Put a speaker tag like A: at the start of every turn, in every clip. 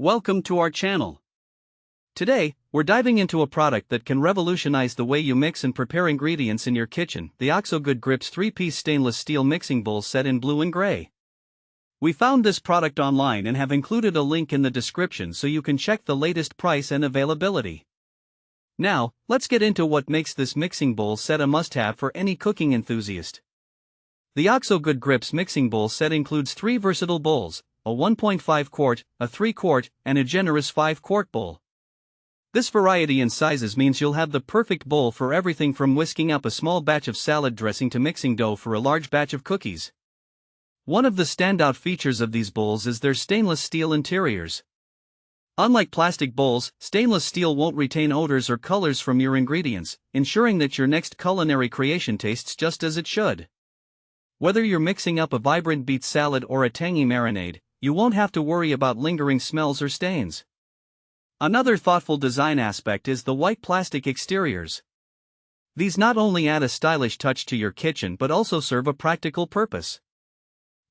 A: Welcome to our channel. Today, we're diving into a product that can revolutionize the way you mix and prepare ingredients in your kitchen, the OXO Good Grips 3-piece stainless steel mixing bowl set in blue and gray. We found this product online and have included a link in the description so you can check the latest price and availability. Now, let's get into what makes this mixing bowl set a must-have for any cooking enthusiast. The OXO Good Grips mixing bowl set includes 3 versatile bowls, a 1.5 quart, a 3 quart, and a generous 5 quart bowl. This variety in sizes means you'll have the perfect bowl for everything from whisking up a small batch of salad dressing to mixing dough for a large batch of cookies. One of the standout features of these bowls is their stainless steel interiors. Unlike plastic bowls, stainless steel won't retain odors or colors from your ingredients, ensuring that your next culinary creation tastes just as it should. Whether you're mixing up a vibrant beet salad or a tangy marinade, you won't have to worry about lingering smells or stains. Another thoughtful design aspect is the white plastic exteriors. These not only add a stylish touch to your kitchen but also serve a practical purpose.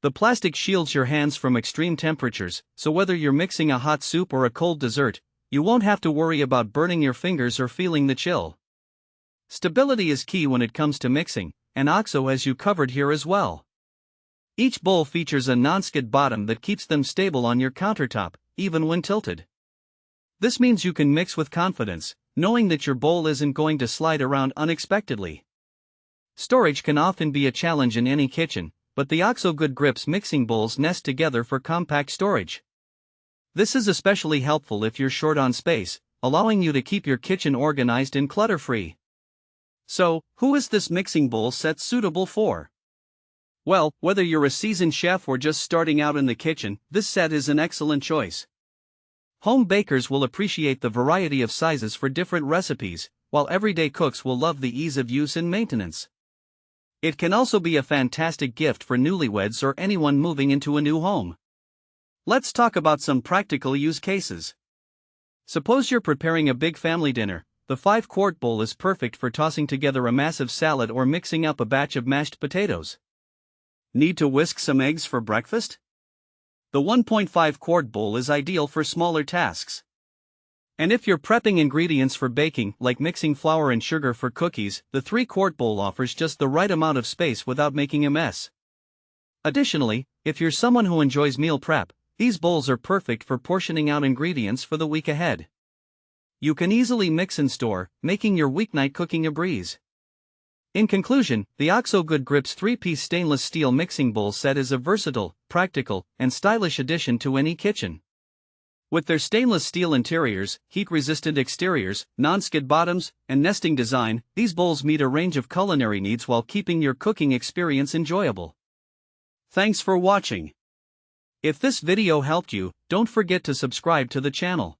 A: The plastic shields your hands from extreme temperatures, so whether you're mixing a hot soup or a cold dessert, you won't have to worry about burning your fingers or feeling the chill. Stability is key when it comes to mixing, and OXO has you covered here as well. Each bowl features a non-skid bottom that keeps them stable on your countertop, even when tilted. This means you can mix with confidence, knowing that your bowl isn't going to slide around unexpectedly. Storage can often be a challenge in any kitchen, but the OXO Good Grips mixing bowls nest together for compact storage. This is especially helpful if you're short on space, allowing you to keep your kitchen organized and clutter-free. So, who is this mixing bowl set suitable for? Well, whether you're a seasoned chef or just starting out in the kitchen, this set is an excellent choice. Home bakers will appreciate the variety of sizes for different recipes, while everyday cooks will love the ease of use and maintenance. It can also be a fantastic gift for newlyweds or anyone moving into a new home. Let's talk about some practical use cases. Suppose you're preparing a big family dinner. The 5-quart bowl is perfect for tossing together a massive salad or mixing up a batch of mashed potatoes. Need to whisk some eggs for breakfast? The 1.5 quart bowl is ideal for smaller tasks. And if you're prepping ingredients for baking, like mixing flour and sugar for cookies, the 3-quart bowl offers just the right amount of space without making a mess. Additionally, if you're someone who enjoys meal prep, these bowls are perfect for portioning out ingredients for the week ahead. You can easily mix and store, making your weeknight cooking a breeze. In conclusion, the OXO Good Grips 3-piece stainless steel mixing bowl set is a versatile, practical, and stylish addition to any kitchen. With their stainless steel interiors, heat-resistant exteriors, non-skid bottoms, and nesting design, these bowls meet a range of culinary needs while keeping your cooking experience enjoyable. Thanks for watching. If this video helped you, don't forget to subscribe to the channel.